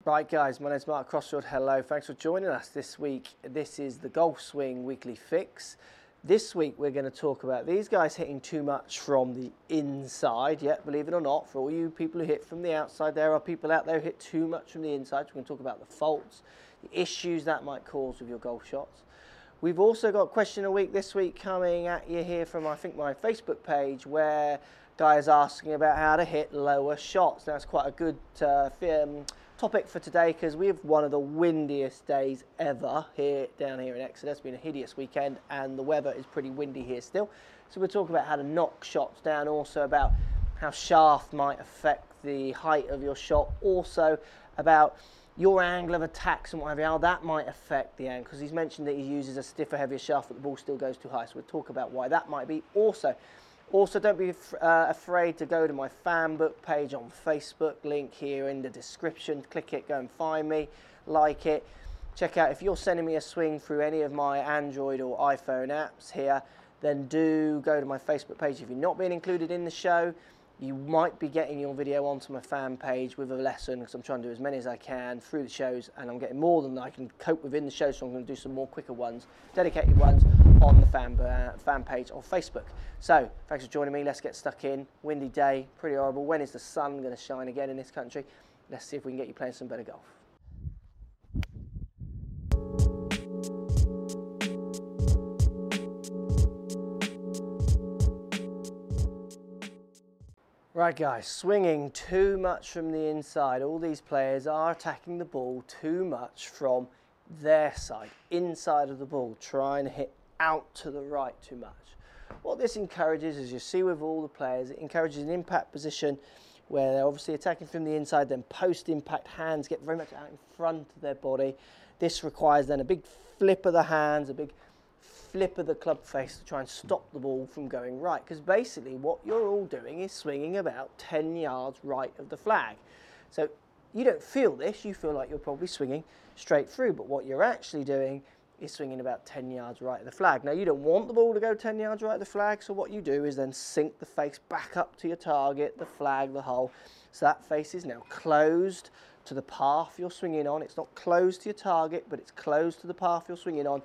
Right guys, my name's Mark Crossfield. Hello, thanks for joining us this week. This is the Golf Swing Weekly Fix. This week we're going to talk about these guys hitting too much from the inside. Yeah, believe it or not, for all you people who hit from the outside, there are people out there who hit too much from the inside. So we're going to talk about the faults, the issues that might cause with your golf shots. We've also got question of the week this week coming at you here from, I think, my Facebook page, where guys asking about how to hit lower shots. Now it's quite a good topic for today because we have one of the windiest days ever down here in Exeter. It's been a hideous weekend and the weather is pretty windy here still. So we'll talk about how to knock shots down, also about how shaft might affect the height of your shot, also about your angle of attacks and whatever, how that might affect the angle, because he's mentioned that he uses a stiffer, heavier shaft but the ball still goes too high. So we'll talk about why that might be. Also, don't be afraid to go to my fan book page on Facebook, link here in the description. Click it, go and find me, like it. Check out, if you're sending me a swing through any of my Android or iPhone apps here, then do go to my Facebook page. If you're not being included in the show, you might be getting your video onto my fan page with a lesson, because I'm trying to do as many as I can through the shows, and I'm getting more than I can cope with in the show, so I'm going to do some more quicker ones, dedicated ones, on the fan page on Facebook. So, thanks for joining me. Let's get stuck in. Windy day, pretty horrible. When is the sun going to shine again in this country? Let's see if we can get you playing some better golf. Right guys, swinging too much from the inside. All these players are attacking the ball too much from their side, inside of the ball, trying to hit out to the right too much. What this encourages, as you see with all the players, it encourages an impact position where they're obviously attacking from the inside, then post-impact hands get very much out in front of their body. This requires then a big flip of the hands, a big flip of the club face to try and stop the ball from going right, because basically what you're all doing is swinging about 10 yards right of the flag. So you don't feel this, you feel like you're probably swinging straight through, but what you're actually doing is swinging about 10 yards right of the flag. Now you don't want the ball to go 10 yards right of the flag, so what you do is then sink the face back up to your target, the flag, the hole, so that face is now closed to the path you're swinging on. It's not closed to your target, but it's closed to the path you're swinging on.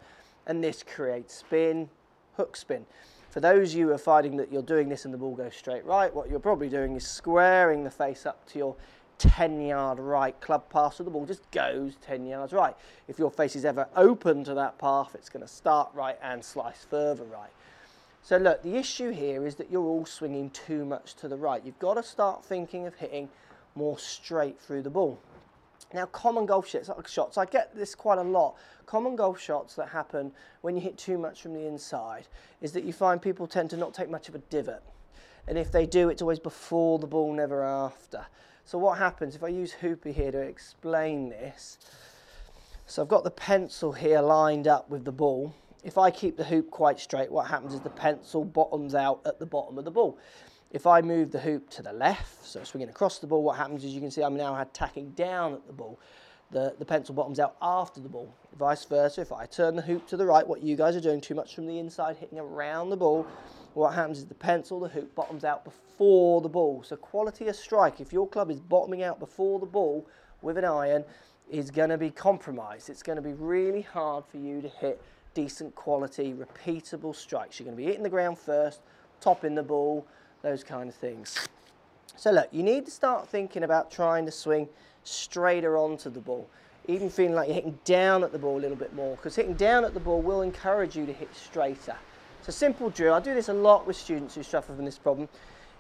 And this creates spin, hook spin. For those of you who are finding that you're doing this and the ball goes straight right, what you're probably doing is squaring the face up to your 10-yard right club path, so the ball just goes 10 yards right. If your face is ever open to that path, it's going to start right and slice further right. So look, the issue here is that you're all swinging too much to the right. You've got to start thinking of hitting more straight through the ball. Now, common golf shots, I get this quite a lot. Common golf shots that happen when you hit too much from the inside is that you find people tend to not take much of a divot. And if they do, it's always before the ball, never after. So what happens, if I use Hoopy here to explain this, so I've got the pencil here lined up with the ball. If I keep the hoop quite straight, what happens is the pencil bottoms out at the bottom of the ball. If I move the hoop to the left, so swinging across the ball, what happens is you can see I'm now tacking down at the ball. The pencil bottoms out after the ball. Vice versa, if I turn the hoop to the right, what you guys are doing too much from the inside, hitting around the ball, what happens is the pencil, the hoop bottoms out before the ball. So quality of strike, if your club is bottoming out before the ball with an iron, is going to be compromised. It's going to be really hard for you to hit decent quality, repeatable strikes. You're going to be hitting the ground first, topping the ball, those kind of things. So look, you need to start thinking about trying to swing straighter onto the ball, even feeling like you're hitting down at the ball a little bit more, because hitting down at the ball will encourage you to hit straighter. It's a simple drill. I do this a lot with students who suffer from this problem.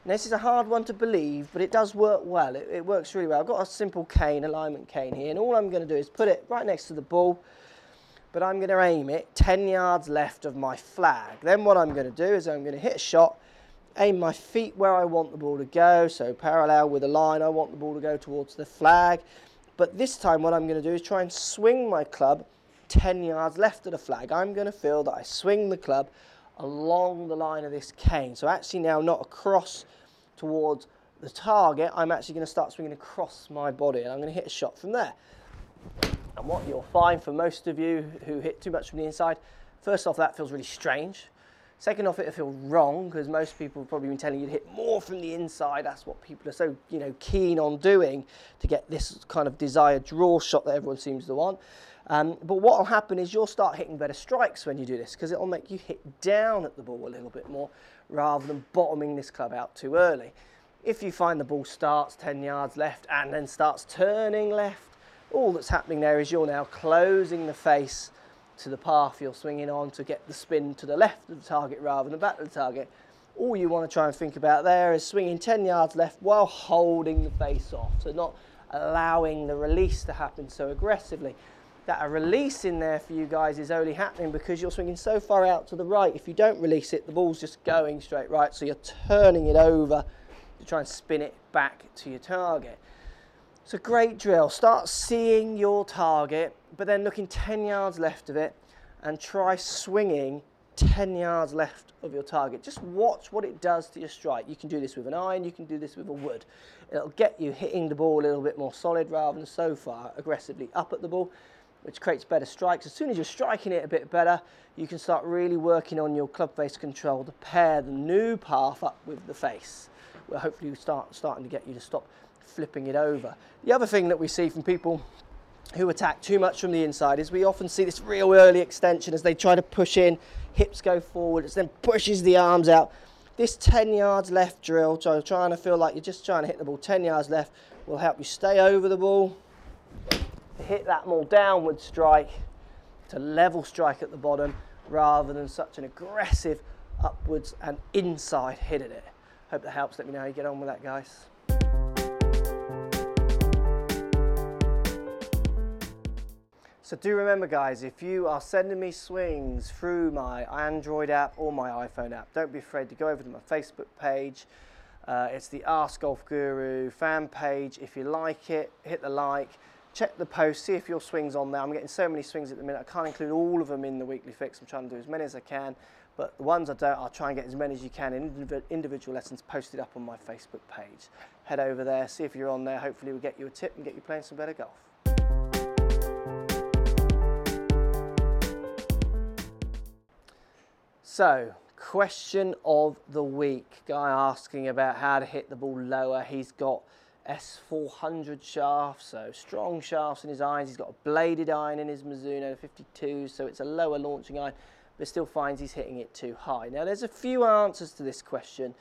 And this is a hard one to believe, but it does work well. It works really well. I've got a simple cane, alignment cane here, and all I'm going to do is put it right next to the ball, but I'm going to aim it 10 yards left of my flag. Then what I'm going to do is I'm going to hit a shot, aim my feet where I want the ball to go, so parallel with the line I want the ball to go towards the flag. But this time what I'm going to do is try and swing my club 10 yards left of the flag. I'm going to feel that I swing the club along the line of this cane. So actually now not across towards the target, I'm actually going to start swinging across my body, and I'm going to hit a shot from there. And what you'll find for most of you who hit too much from the inside, first off, that feels really strange. Second off, it'll feel wrong because most people have probably been telling you to hit more from the inside. That's what people are so, keen on doing to get this kind of desired draw shot that everyone seems to want. But what will happen is you'll start hitting better strikes when you do this, because it'll make you hit down at the ball a little bit more rather than bottoming this club out too early. If you find the ball starts 10 yards left and then starts turning left, all that's happening there is you're now closing the face to the path you're swinging on to get the spin to the left of the target rather than back to the target. All you want to try and think about there is swinging 10 yards left while holding the face off, so not allowing the release to happen so aggressively. That a release in there for you guys is only happening because you're swinging so far out to the right. If you don't release it, the ball's just going straight right, so you're turning it over to try and spin it back to your target. It's a great drill. Start seeing your target, but then looking 10 yards left of it and try swinging 10 yards left of your target. Just watch what it does to your strike. You can do this with an iron, you can do this with a wood. It'll get you hitting the ball a little bit more solid rather than so far aggressively up at the ball, which creates better strikes. As soon as you're striking it a bit better, you can start really working on your club face control to pair the new path up with the face, where hopefully you starting to get you to stop flipping it over. The other thing that we see from people who attack too much from the inside is we often see this real early extension as they try to push in, hips go forward, it then pushes the arms out. This 10 yards left drill, so trying to feel like you're just trying to hit the ball 10 yards left, will help you stay over the ball, hit that more downward strike, to level strike at the bottom, rather than such an aggressive upwards and inside hit at it. Hope that helps. Let me know how you get on with that, guys. So do remember, guys, if you are sending me swings through my Android app or my iPhone app, don't be afraid to go over to my Facebook page. It's the Ask Golf Guru fan page. If you like it, hit the like. Check the post, see if your swing's on there. I'm getting so many swings at the minute, I can't include all of them in the weekly fix. I'm trying to do as many as I can, but the ones I don't, I'll try and get as many as you can in individual lessons posted up on my Facebook page. Head over there, see if you're on there. Hopefully we'll get you a tip and get you playing some better golf. So, question of the week. Guy asking about how to hit the ball lower. He's got S400 shafts, so strong shafts in his irons. He's got a bladed iron in his Mizuno 52, so it's a lower launching iron, but still finds he's hitting it too high. Now, there's a few answers to this question,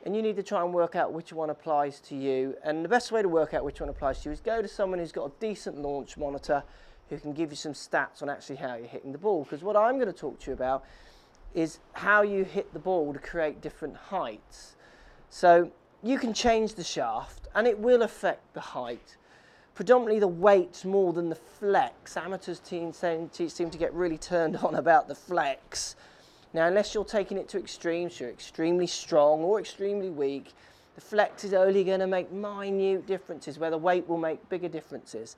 and you need to try and work out which one applies to you. And the best way to work out which one applies to you is go to someone who's got a decent launch monitor who can give you some stats on actually how you're hitting the ball. Because what I'm going to talk to you about is how you hit the ball to create different heights. So you can change the shaft and it will affect the height. Predominantly the weight more than the flex. Amateurs seem to get really turned on about the flex. Now, unless you're taking it to extremes, you're extremely strong or extremely weak, the flex is only going to make minute differences where the weight will make bigger differences.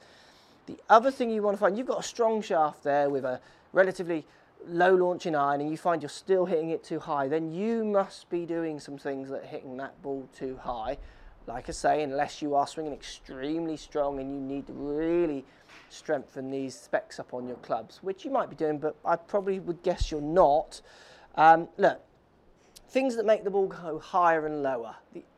The other thing you want to find, you've got a strong shaft there with a relatively low launching iron and you find you're still hitting it too high, then you must be doing some things that are hitting that ball too high. Like I say, unless you are swinging extremely strong and you need to really strengthen these specs up on your clubs, which you might be doing, but I probably would guess you're not. Look, things that make the ball go higher and lower.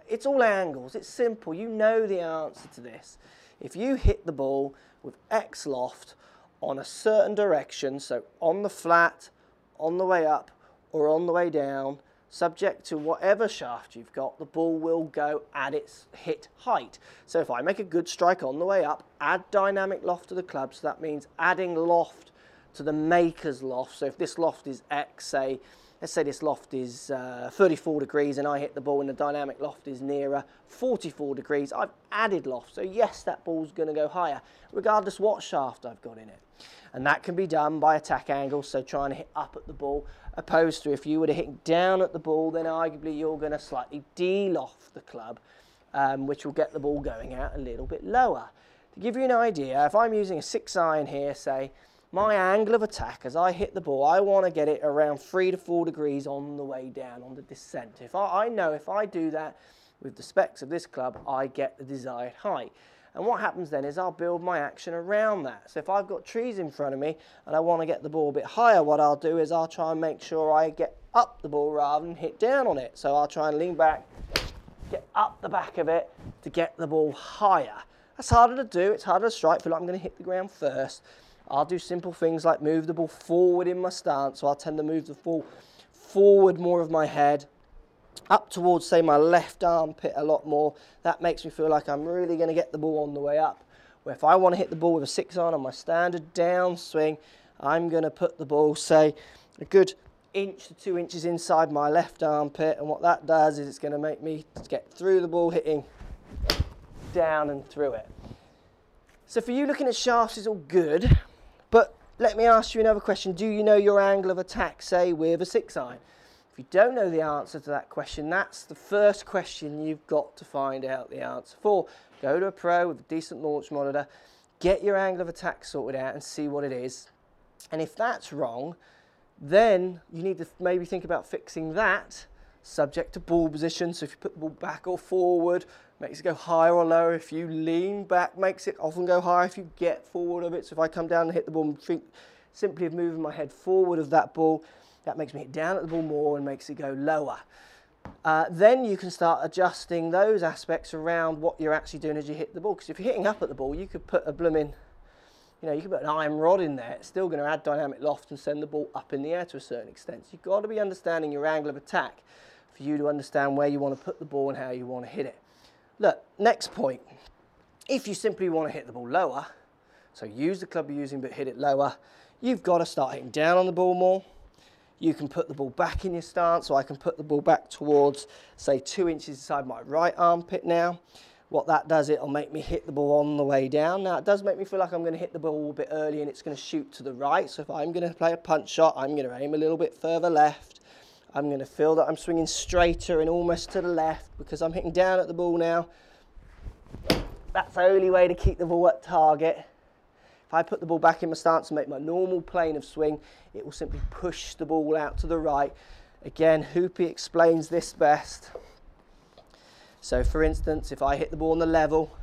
It's all angles. It's simple. You know the answer to this. If you hit the ball with X loft on a certain direction, so on the flat, on the way up, or on the way down, subject to whatever shaft you've got, the ball will go at its hit height. So if I make a good strike on the way up, add dynamic loft to the club, so that means adding loft to the maker's loft. So if this loft is X, let's say this loft is 34 degrees and I hit the ball and the dynamic loft is nearer 44 degrees, I've added loft. So yes, that ball's going to go higher, regardless what shaft I've got in it. And that can be done by attack angle, so trying to hit up at the ball, opposed to if you were to hit down at the ball, then arguably you're going to slightly de-loft the club, which will get the ball going out a little bit lower. To give you an idea, if I'm using a 6 iron here, say, my angle of attack as I hit the ball, I want to get it around 3 to 4 degrees on the way down, on the descent. If I know if I do that with the specs of this club, I get the desired height. And what happens then is I'll build my action around that. So if I've got trees in front of me and I want to get the ball a bit higher, what I'll do is I'll try and make sure I get up the ball rather than hit down on it. So I'll try and lean back, get up the back of it to get the ball higher. That's harder to do, it's harder to strike. I feel like I'm going to hit the ground first. I'll do simple things like move the ball forward in my stance, so I'll tend to move the ball forward more of my head, up towards, say, my left armpit a lot more. That makes me feel like I'm really going to get the ball on the way up. Where if I want to hit the ball with a 6-iron on my standard down swing, I'm going to put the ball, say, a good inch to 2 inches inside my left armpit, and what that does is it's going to make me get through the ball, hitting down and through it. So for you, looking at shafts is all good, but let me ask you another question. Do you know your angle of attack, say, with a 6-iron? If you don't know the answer to that question, that's the first question you've got to find out the answer for. Go to a pro with a decent launch monitor, get your angle of attack sorted out and see what it is. And if that's wrong, then you need to maybe think about fixing that subject to ball position. So if you put the ball back or forward, makes it go higher or lower. If you lean back, makes it often go higher if you get forward of it. So if I come down and hit the ball and think simply of moving my head forward of that ball, that makes me hit down at the ball more and makes it go lower. Then you can start adjusting those aspects around what you're actually doing as you hit the ball. Because if you're hitting up at the ball, you could put a blooming, you could put an iron rod in there. It's still going to add dynamic loft and send the ball up in the air to a certain extent. So you've got to be understanding your angle of attack for you to understand where you want to put the ball and how you want to hit it. Look, next point. If you simply want to hit the ball lower, so use the club you're using but hit it lower, you've got to start hitting down on the ball more. You can put the ball back in your stance, so I can put the ball back towards, say, 2 inches inside my right armpit now. What that does, it'll make me hit the ball on the way down. Now, it does make me feel like I'm going to hit the ball a bit early and it's going to shoot to the right. So if I'm going to play a punch shot, I'm going to aim a little bit further left. I'm going to feel that I'm swinging straighter and almost to the left because I'm hitting down at the ball now. That's the only way to keep the ball at target. If I put the ball back in my stance and make my normal plane of swing, it will simply push the ball out to the right. Again, Hoopy explains this best. So for instance, if I hit the ball on the level,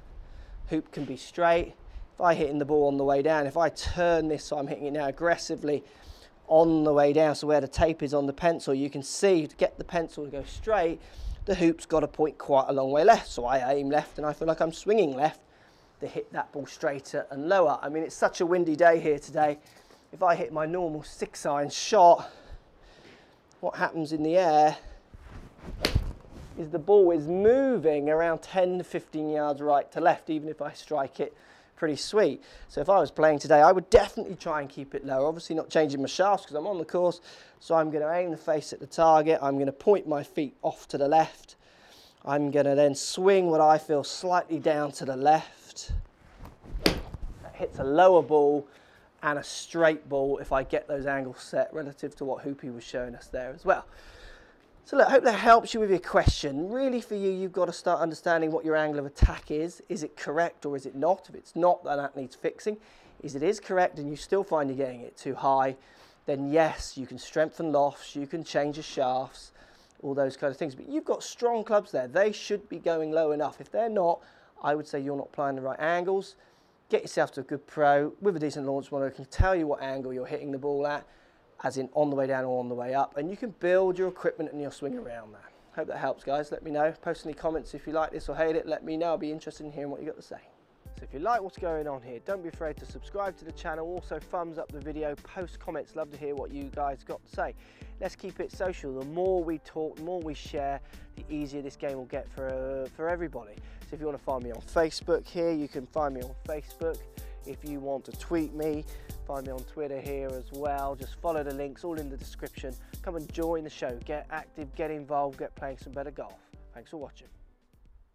hoop can be straight. If I hit the ball on the way down, if I turn this so I'm hitting it now aggressively on the way down, so where the tape is on the pencil, you can see to get the pencil to go straight, the hoop's got to point quite a long way left. So I aim left and I feel like I'm swinging left to hit that ball straighter and lower. I mean, it's such a windy day here today. If I hit my normal 6-iron shot, what happens in the air is the ball is moving around 10 to 15 yards right to left, even if I strike it pretty sweet. So if I was playing today, I would definitely try and keep it low. Obviously not changing my shafts because I'm on the course. So I'm going to aim the face at the target. I'm going to point my feet off to the left. I'm going to then swing what I feel slightly down to the left. That hits a lower ball and a straight ball if I get those angles set relative to what Hoopy was showing us there as well. So look, I hope that helps you with your question. Really for you, you've got to start understanding what your angle of attack is. Is it correct or is it not? If it's not, then that needs fixing. If it is correct and you still find you're getting it too high, then yes, you can strengthen lofts, you can change your shafts, all those kind of things. But you've got strong clubs there. They should be going low enough. If they're not, I would say you're not applying the right angles. Get yourself to a good pro with a decent launch monitor who can tell you what angle you're hitting the ball at, as in on the way down or on the way up, and you can build your equipment and your swing around that. Hope that helps, guys. Let me know. Post any comments if you like this or hate it. Let me know. I'll be interested in hearing what you got to say. So if you like what's going on here, don't be afraid to subscribe to the channel. Also, thumbs up the video, post comments. Love to hear what you guys got to say. Let's keep it social. The more we talk, the more we share, the easier this game will get for everybody. So if you want to find me on Facebook here, you can find me on Facebook. If you want to tweet me, find me on Twitter here as well. Just follow the links, all in the description. Come and join the show. Get active, get involved, get playing some better golf. Thanks for watching.